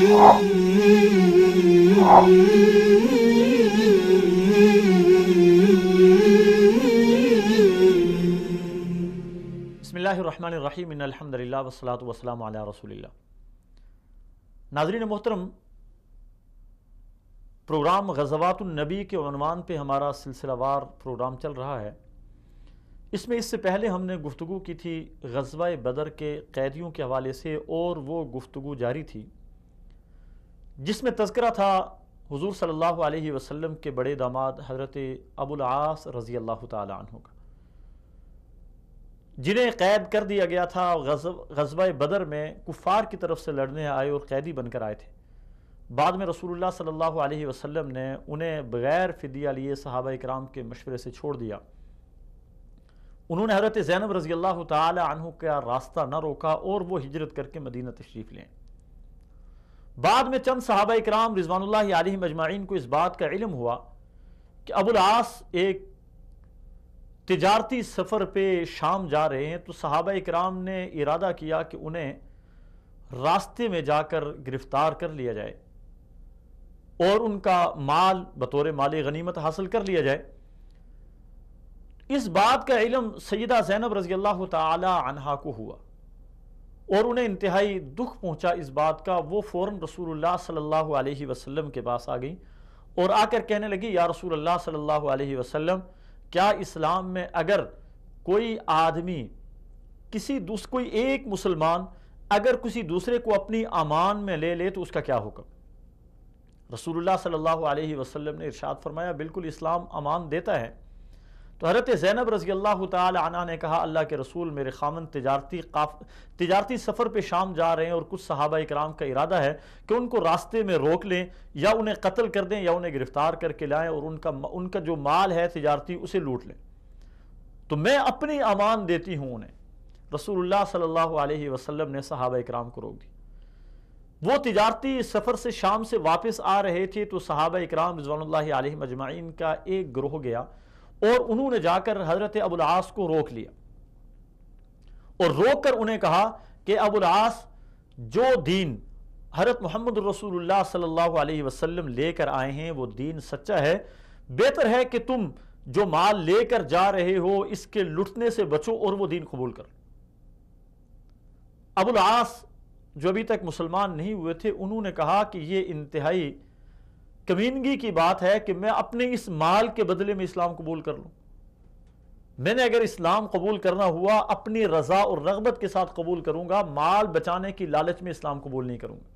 بسم اللہ الرحمن الرحیم ان الحمدللہ والصلاة والسلام علی رسول اللہ۔ ناظرین محترم، پروگرام غزوات النبی کے عنوان پہ ہمارا سلسلہ وار پروگرام چل رہا ہے۔ اس میں اس سے پہلے ہم نے گفتگو کی تھی غزوہ بدر کے قیدیوں کے حوالے سے، اور وہ گفتگو جاری تھی جس میں تذکرہ تھا حضور صلی اللہ علیہ وسلم کے بڑے داماد حضرت ابو العاص رضی اللہ تعالی عنہ کا، جنہیں قید کر دیا گیا تھا۔ غزوہ بدر میں کفار کی طرف سے لڑنے آئے اور قیدی بن کر آئے تھے۔ بعد میں رسول اللہ صلی اللہ علیہ وسلم نے انہیں بغیر فدیہ لیے صحابہ اکرام کے مشورے سے چھوڑ دیا۔ انہوں نے حضرت زینب رضی اللہ تعالی عنہ کا راستہ نہ روکا اور وہ ہجرت کر کے مدینہ تشریف لیں۔ بعد میں چند صحابہ اکرام رضوان اللہ علیہم اجمعین کو اس بات کا علم ہوا کہ ابو العاص ایک تجارتی سفر پہ شام جا رہے ہیں، تو صحابہ اکرام نے ارادہ کیا کہ انہیں راستے میں جا کر گرفتار کر لیا جائے اور ان کا مال بطور مال غنیمت حاصل کر لیا جائے۔ اس بات کا علم سیدہ زینب رضی اللہ تعالی عنہا کو ہوا اور انہیں انتہائی دکھ پہنچا اس بات کا۔ وہ فوراً رسول اللہ صلی اللہ علیہ وسلم کے پاس آ گئی اور آ کر کہنے لگی، یا رسول اللہ صلی اللہ علیہ وسلم، کیا اسلام میں اگر کوئی آدمی کوئی ایک مسلمان اگر کسی دوسرے کو اپنی امان میں لے لے تو اس کا کیا حکم؟ رسول اللہ صلی اللہ علیہ وسلم نے ارشاد فرمایا، بالکل اسلام امان دیتا ہے۔ تو حضرت زینب رضی اللہ تعالی عنہ نے کہا، اللہ کے رسول، میرے خامن تجارتی سفر پہ شام جا رہے ہیں اور کچھ صحابہ اکرام کا ارادہ ہے کہ ان کو راستے میں روک لیں یا انہیں قتل کر دیں یا انہیں گرفتار کر کے لائیں اور ان کا جو مال ہے تجارتی اسے لوٹ لیں، تو میں اپنی امان دیتی ہوں انہیں۔ رسول اللہ صلی اللہ علیہ وسلم نے صحابہ اکرام کو روک دی۔ وہ تجارتی سفر سے شام سے واپس آ رہے تھے تو صحابہ اکرام رضوان اللہ علیہم اجمعین کا ایک گروہ گیا اور انہوں نے جا کر حضرت ابو العاص کو روک لیا اور روک کر انہیں کہا کہ ابو العاص، جو دین حضرت محمد رسول اللہ صلی اللہ علیہ وسلم لے کر آئے ہیں وہ دین سچا ہے، بہتر ہے کہ تم جو مال لے کر جا رہے ہو اس کے لٹنے سے بچو اور وہ دین قبول کر۔ ابو العاص جو ابھی تک مسلمان نہیں ہوئے تھے، انہوں نے کہا کہ یہ انتہائی کمینگی کی بات ہے کہ میں اپنے اس مال کے بدلے میں اسلام قبول کر لوں۔ میں نے اگر اسلام قبول کرنا ہوا اپنی رضا اور رغبت کے ساتھ قبول کروں گا، مال بچانے کی لالچ میں اسلام قبول نہیں کروں گا۔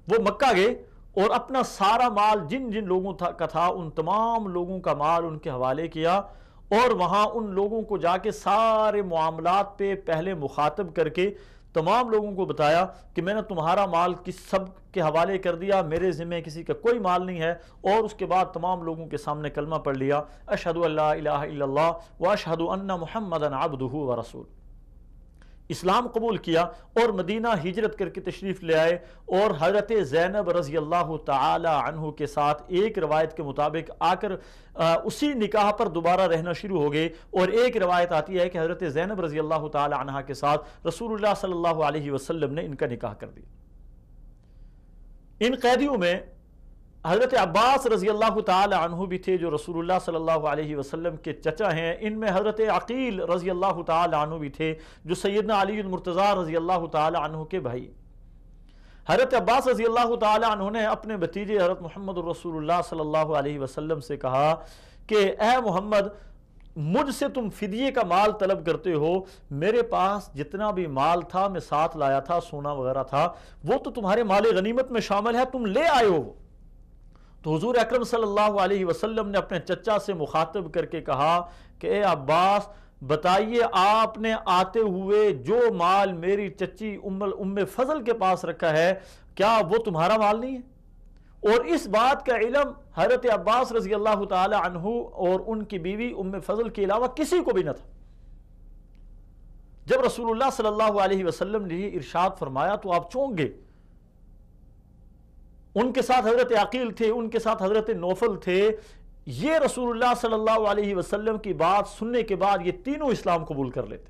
وہ مکہ گئے اور اپنا سارا مال جن جن لوگوں کا تھا ان تمام لوگوں کا مال ان کے حوالے کیا اور وہاں ان لوگوں کو جا کے سارے معاملات پہ پہلے مخاطب کر کے تمام لوگوں کو بتایا کہ میں نے تمہارا مال سب کے حوالے کر دیا، میرے ذمہ کسی کا کوئی مال نہیں ہے، اور اس کے بعد تمام لوگوں کے سامنے کلمہ پڑھ لیا، اشہدو ان لا الہ الا اللہ واشہد ان محمدا عبدہ ورسول۔ اسلام قبول کیا اور مدینہ ہجرت کر کے تشریف لے آئے، اور حضرت زینب رضی اللہ تعالی عنہ کے ساتھ ایک روایت کے مطابق آ کر اسی نکاح پر دوبارہ رہنا شروع ہو گئے، اور ایک روایت آتی ہے کہ حضرت زینب رضی اللہ تعالی عنہ کے ساتھ رسول اللہ صلی اللہ علیہ وسلم نے ان کا نکاح کر دیا۔ ان قیدیوں میں حضرت عباس رضی اللہ تعالی عنہ بھی تھے جو رسول اللہ صلی اللہ علیہ وسلم کے چچا ہیں۔ ان میں حضرت عقیل رضی اللہ تعالی عنہ بھی تھے جو سیدنا علی المرتضیٰ رضی اللہ تعالی عنہ کے بھائی۔ حضرت عباس رضی اللہ تعالی عنہ نے اپنے بھتیجے حضرت محمد رسول اللہ صلی اللہ علیہ وسلم سے کہا کہ اے محمد، مجھ سے تم فدیے کا مال طلب کرتے ہو، میرے پاس جتنا بھی مال تھا میں ساتھ لایا تھا، سونا وغیرہ تھا، وہ تو تمہارے مال غنیمت میں شامل ہے، تم لے آئے ہو۔ تو حضور اکرم صلی اللہ علیہ وسلم نے اپنے چچا سے مخاطب کر کے کہا کہ اے عباس، بتائیے آپ نے آتے ہوئے جو مال میری چچی ام فضل کے پاس رکھا ہے، کیا وہ تمہارا مال نہیں ہے؟ اور اس بات کا علم حضرت عباس رضی اللہ تعالی عنہ اور ان کی بیوی ام فضل کے علاوہ کسی کو بھی نہ تھا۔ جب رسول اللہ صلی اللہ علیہ وسلم نے یہ ارشاد فرمایا تو آپ چونک گئے۔ ان کے ساتھ حضرت عقیل تھے، ان کے ساتھ حضرت نوفل تھے۔ یہ رسول اللہ صلی اللہ علیہ وسلم کی بات سننے کے بعد یہ تینوں اسلام قبول کر لیتے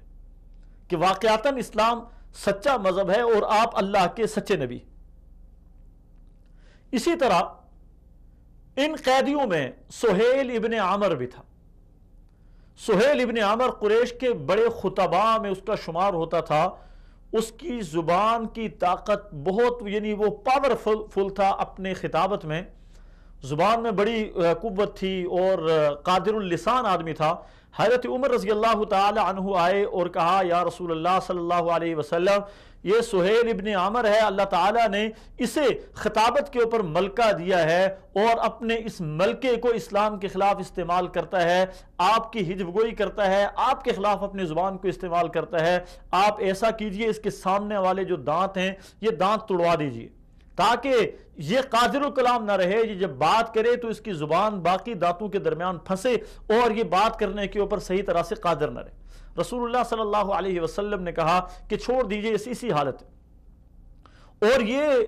کہ واقعاتاً اسلام سچا مذہب ہے اور آپ اللہ کے سچے نبی۔ اسی طرح ان قیدیوں میں سہیل ابن عامر بھی تھا۔ سہیل ابن عامر قریش کے بڑے خطباء میں اس کا شمار ہوتا تھا۔ اس کی زبان کی طاقت بہت، یعنی وہ پاورفل تھا اپنے خطابت میں، زبان میں بڑی قوت تھی اور قادر اللسان آدمی تھا۔ حضرت عمر رضی اللہ تعالی عنہ آئے اور کہا یا رسول اللہ صلی اللہ علیہ وسلم، یہ سہیل ابن عامر ہے، اللہ تعالیٰ نے اسے خطابت کے اوپر ملکہ دیا ہے اور اپنے اس ملکے کو اسلام کے خلاف استعمال کرتا ہے، آپ کی حجب گوئی کرتا ہے، آپ کے خلاف اپنی زبان کو استعمال کرتا ہے، آپ ایسا کیجئے اس کے سامنے والے جو دانت ہیں یہ دانت توڑوا دیجئے تاکہ یہ قادر الکلام نہ رہے، یہ جب بات کرے تو اس کی زبان باقی دانتوں کے درمیان پھنسے اور یہ بات کرنے کے اوپر صحیح طرح سے قادر نہ رہے۔ رسول اللہ صلی اللہ علیہ وسلم نے کہا کہ چھوڑ دیجئے، اسی حالت ہے۔ اور یہ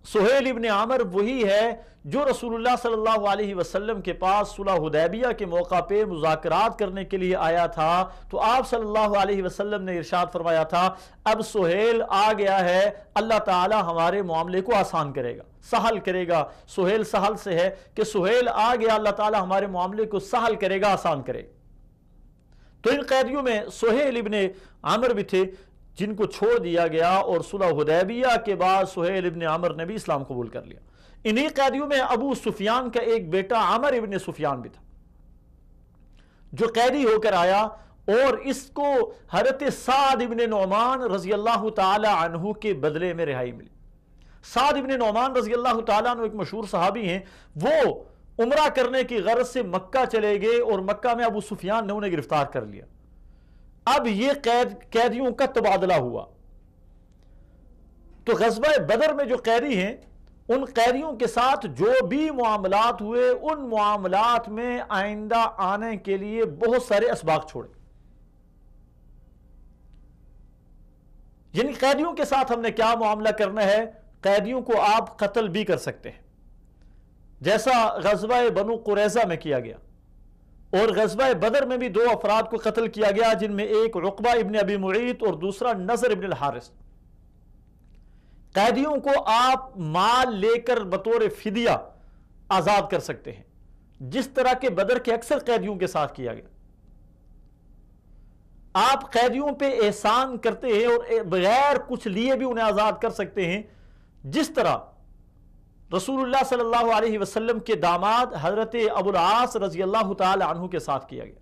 سہیل ابن عامر وہی ہے جو رسول اللہ صلی اللہ علیہ وسلم کے پاس صلح حدیبیہ کے موقع پہ مذاکرات کرنے کے لیے آیا تھا، تو آپ صلی اللہ علیہ وسلم نے ارشاد فرمایا تھا اب سہیل آ گیا ہے، اللہ تعالی ہمارے معاملے کو آسان کرے گا، سہل کرے گا۔ سہیل سہل سے ہے کہ سہیل آ گیا، اللہ تعالی ہمارے معاملے کو سہل کرے گا، آسان کرے گا۔ تو ان قیدیوں میں سہیل ابن عامر بھی تھے جن کو چھوڑ دیا گیا، اور صلح حدیبیہ کے بعد سہیل ابن عامر نے بھی اسلام قبول کر لیا۔ انہی قیدیوں میں ابو سفیان کا ایک بیٹا عامر ابن سفیان بھی تھا جو قیدی ہو کر آیا، اور اس کو حضرت سعد ابن نعمان رضی اللہ تعالی عنہ کے بدلے میں رہائی ملی۔ سعد ابن نعمان رضی اللہ تعالیٰ عنہ ایک مشہور صحابی ہیں، وہ عمرہ کرنے کی غرض سے مکہ چلے گئے اور مکہ میں ابو سفیان نے انہیں گرفتار کر لیا۔ اب یہ قیدیوں کا تبادلہ ہوا، تو غزوہ بدر میں جو قیدی ہیں ان قیدیوں کے ساتھ جو بھی معاملات ہوئے، ان معاملات میں آئندہ آنے کے لیے بہت سارے اسباق چھوڑے۔ یعنی قیدیوں کے ساتھ ہم نے کیا معاملہ کرنا ہے، قیدیوں کو آپ قتل بھی کر سکتے ہیں، جیسا غزوہ بنو قریظہ میں کیا گیا، اور غزوہ بدر میں بھی 2 افراد کو قتل کیا گیا، جن میں ایک عقبہ ابن ابی معیط اور دوسرا نضر ابن الحارث۔ قیدیوں کو آپ مال لے کر بطور فدیہ آزاد کر سکتے ہیں، جس طرح کے بدر کے اکثر قیدیوں کے ساتھ کیا گیا۔ آپ قیدیوں پہ احسان کرتے ہیں اور بغیر کچھ لیے بھی انہیں آزاد کر سکتے ہیں، جس طرح رسول اللہ صلی اللہ علیہ وسلم کے داماد حضرت ابو العاص رضی اللہ تعالی عنہ کے ساتھ کیا گیا۔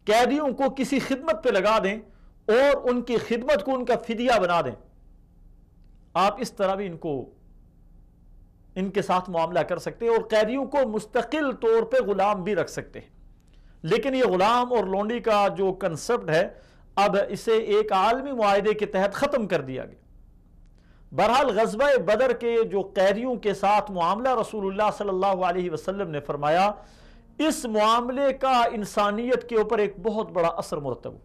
قیدیوں کو کسی خدمت پہ لگا دیں اور ان کی خدمت کو ان کا فدیہ بنا دیں، آپ اس طرح بھی ان کے ساتھ معاملہ کر سکتے ہیں، اور قیدیوں کو مستقل طور پہ غلام بھی رکھ سکتے ہیں۔ لیکن یہ غلام اور لونڈی کا جو کنسپٹ ہے، اب اسے ایک عالمی معاہدے کے تحت ختم کر دیا گیا۔ بہرحال غزوہ بدر کے جو قیدیوں کے ساتھ معاملہ رسول اللہ صلی اللہ علیہ وسلم نے فرمایا، اس معاملے کا انسانیت کے اوپر ایک بہت بڑا اثر مرتب ہوا۔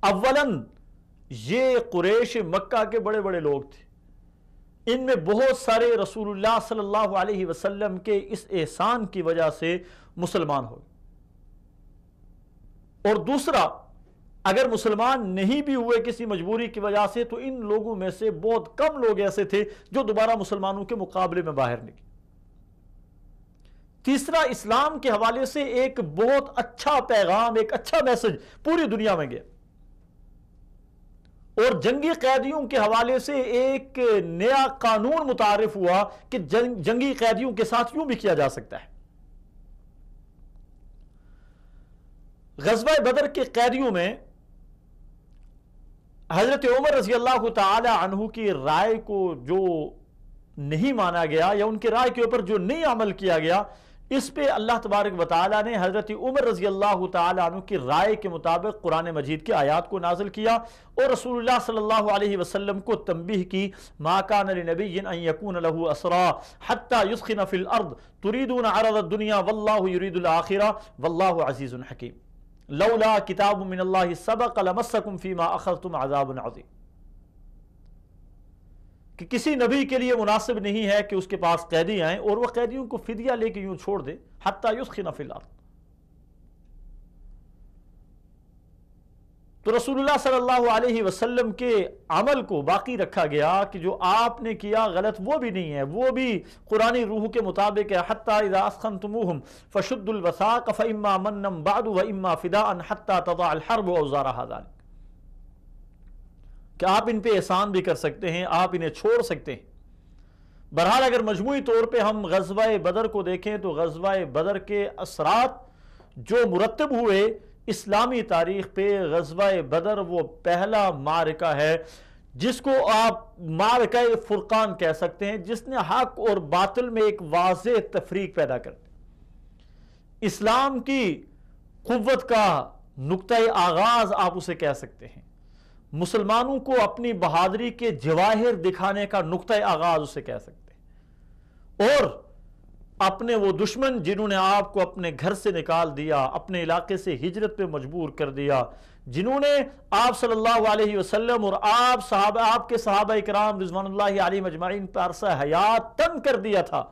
اولاً یہ قریش مکہ کے بڑے بڑے لوگ تھے، ان میں بہت سارے رسول اللہ صلی اللہ علیہ وسلم کے اس احسان کی وجہ سے مسلمان ہوئے، اور دوسرا اگر مسلمان نہیں بھی ہوئے کسی مجبوری کی وجہ سے، تو ان لوگوں میں سے بہت کم لوگ ایسے تھے جو دوبارہ مسلمانوں کے مقابلے میں باہر نکلے۔ تیسرا، اسلام کے حوالے سے ایک بہت اچھا پیغام، ایک اچھا میسج پوری دنیا میں گیا، اور جنگی قیدیوں کے حوالے سے ایک نیا قانون متعارف ہوا کہ جنگی قیدیوں کے ساتھ یوں بھی کیا جا سکتا ہے۔ غزوہ بدر کے قیدیوں میں حضرت عمر رضی اللہ تعالی عنہ کی رائے کو جو نہیں مانا گیا، یا ان کی رائے کے اوپر جو نہیں عمل کیا گیا، اس پہ اللہ تبارک و تعالی نے حضرت عمر رضی اللہ تعالی عنہ کی رائے کے مطابق قرآن مجید کی آیات کو نازل کیا، اور رسول اللہ صلی اللہ علیہ وسلم کو تنبیہ کی، ما کان لنبی ان یکون له اسرا حتی یثخن فی الارض تریدون عرض الدنیا واللہ یرید الاخرہ واللہ عزیز حکیم لولا کتاب من اللہ سبق لمسکم فیما اخذتم عذاب عظیم۔ کہ کسی نبی کے لیے مناسب نہیں ہے کہ اس کے پاس قیدی آئیں اور وہ قیدیوں کو فدیہ لے کے یوں چھوڑ دے، حتی یثخن فی الارض۔ تو رسول اللہ صلی اللہ علیہ وسلم کے عمل کو باقی رکھا گیا کہ جو آپ نے کیا غلط وہ بھی نہیں ہے، وہ بھی قرآنی روح کے مطابق ہے۔ حتیٰ اذا اثخنتموہم فشدوا الوثاق فاما منا بعد واما فداء حتى تضع الحرب اوزارها ذلك، کہ آپ ان پہ احسان بھی کر سکتے ہیں، آپ انہیں چھوڑ سکتے ہیں۔ بہرحال اگر مجموعی طور پہ ہم غزوہ بدر کو دیکھیں تو غزوہ بدر کے اثرات جو مرتب ہوئے اسلامی تاریخ پہ، غزوہ بدر وہ پہلا معرکہ ہے جس کو آپ معرکہ فرقان کہہ سکتے ہیں، جس نے حق اور باطل میں ایک واضح تفریق پیدا کر دی۔ اسلام کی قوت کا نقطۂ آغاز آپ اسے کہہ سکتے ہیں، مسلمانوں کو اپنی بہادری کے جواہر دکھانے کا نقطۂ آغاز اسے کہہ سکتے ہیں، اور اپنے وہ دشمن جنہوں نے آپ کو اپنے گھر سے نکال دیا، اپنے علاقے سے ہجرت پہ مجبور کر دیا، جنہوں نے آپ صلی اللہ علیہ وسلم اور آپ کے صحابہ اکرام رضوان اللہ علیہم اجمعین پر عرصہ حیات تنگ کر دیا تھا،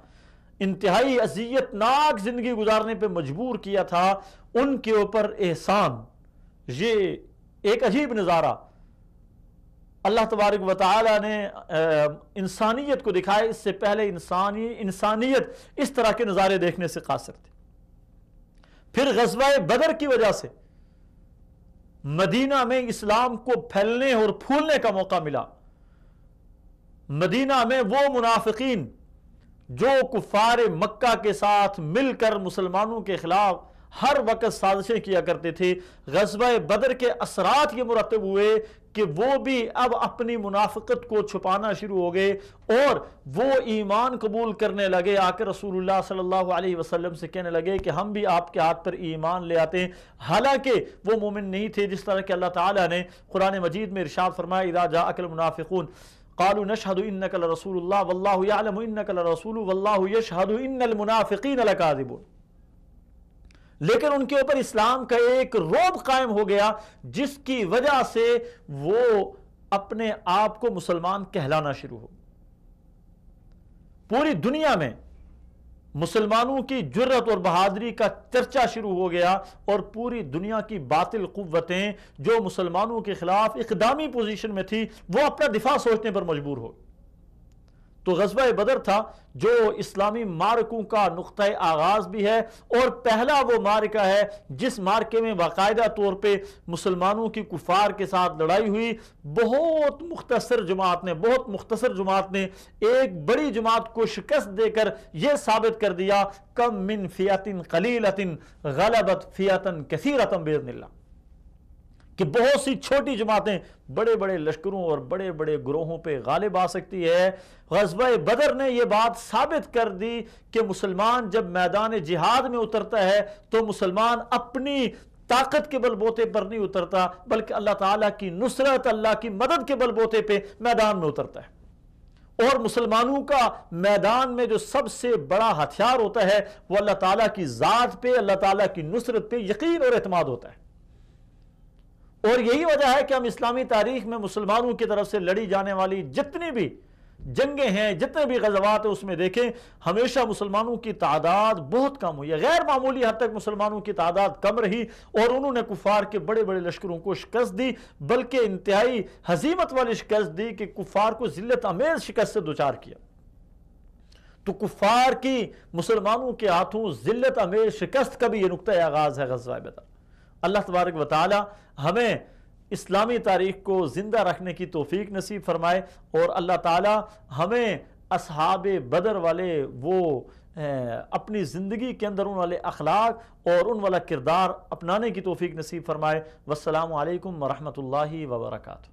انتہائی اذیت ناک زندگی گزارنے پہ مجبور کیا تھا، ان کے اوپر احسان، یہ ایک عجیب نظارہ اللہ تبارک و تعالی نے انسانیت کو دکھائے۔ اس سے پہلے انسانیت اس طرح کے نظارے دیکھنے سے قاصر تھی۔ پھر غزوہ بدر کی وجہ سے مدینہ میں اسلام کو پھیلنے اور پھولنے کا موقع ملا۔ مدینہ میں وہ منافقین جو کفار مکہ کے ساتھ مل کر مسلمانوں کے خلاف ہر وقت سازشیں کیا کرتے تھے، غزوہ بدر کے اثرات یہ مرتب ہوئے کہ وہ بھی اب اپنی منافقت کو چھپانا شروع ہو گئے اور وہ ایمان قبول کرنے لگے، آ کر رسول اللہ صلی اللہ علیہ وسلم سے کہنے لگے کہ ہم بھی آپ کے ہاتھ پر ایمان لے آتے ہیں، حالانکہ وہ مومن نہیں تھے، جس طرح کہ اللہ تعالیٰ نے قرآن مجید میں ارشاد فرمایا اذا جاءک المنافقون قالوا نشهد انك لرسول الله والله يعلم انك لرسول والله يشهد ان المنافقين لكاذبون۔ لیکن ان کے اوپر اسلام کا ایک رعب قائم ہو گیا جس کی وجہ سے وہ اپنے آپ کو مسلمان کہلانا شروع ہو۔ پوری دنیا میں مسلمانوں کی جرت اور بہادری کا چرچا شروع ہو گیا، اور پوری دنیا کی باطل قوتیں جو مسلمانوں کے خلاف اقدامی پوزیشن میں تھی وہ اپنا دفاع سوچنے پر مجبور ہو۔ تو غزوہ بدر تھا جو اسلامی معرکوں کا نقطۂ آغاز بھی ہے، اور پہلا وہ معرکہ ہے جس معرکے میں باقاعدہ طور پہ مسلمانوں کی کفار کے ساتھ لڑائی ہوئی۔ بہت مختصر جماعت نے ایک بڑی جماعت کو شکست دے کر یہ ثابت کر دیا کم من فیۃ قلیلۃ غلبت فیۃ کثیرۃ باذن اللہ، کہ بہت سی چھوٹی جماعتیں بڑے بڑے لشکروں اور بڑے بڑے گروہوں پہ غالب آ سکتی ہے۔ غزوہ بدر نے یہ بات ثابت کر دی کہ مسلمان جب میدان جہاد میں اترتا ہے تو مسلمان اپنی طاقت کے بل بوتے پر نہیں اترتا، بلکہ اللہ تعالیٰ کی نصرت، اللہ کی مدد کے بل بوتے پہ میدان میں اترتا ہے۔ اور مسلمانوں کا میدان میں جو سب سے بڑا ہتھیار ہوتا ہے وہ اللہ تعالیٰ کی ذات پہ، اللہ تعالیٰ کی نصرت پہ یقین اور اعتماد ہوتا ہے۔ اور یہی وجہ ہے کہ ہم اسلامی تاریخ میں مسلمانوں کی طرف سے لڑی جانے والی جتنی بھی جنگیں ہیں، جتنے بھی غزوات ہیں، اس میں دیکھیں ہمیشہ مسلمانوں کی تعداد بہت کم ہوئی ہے، غیر معمولی حد تک مسلمانوں کی تعداد کم رہی، اور انہوں نے کفار کے بڑے بڑے لشکروں کو شکست دی، بلکہ انتہائی ہزیمت والی شکست دی کہ کفار کو ذلت آمیز شکست سے دوچار کیا۔ تو کفار کی مسلمانوں کے ہاتھوں ذلت آمیز شکست کا بھی یہ نقطۂ آغاز ہے غزوہ بدر۔ اللہ تبارک و تعالی ہمیں اسلامی تاریخ کو زندہ رکھنے کی توفیق نصیب فرمائے، اور اللہ تعالی ہمیں اصحاب بدر والے وہ اپنی زندگی کے اندر ان والے اخلاق اور ان والا کردار اپنانے کی توفیق نصیب فرمائے۔ والسلام علیکم ورحمۃ اللہ وبرکاتہ۔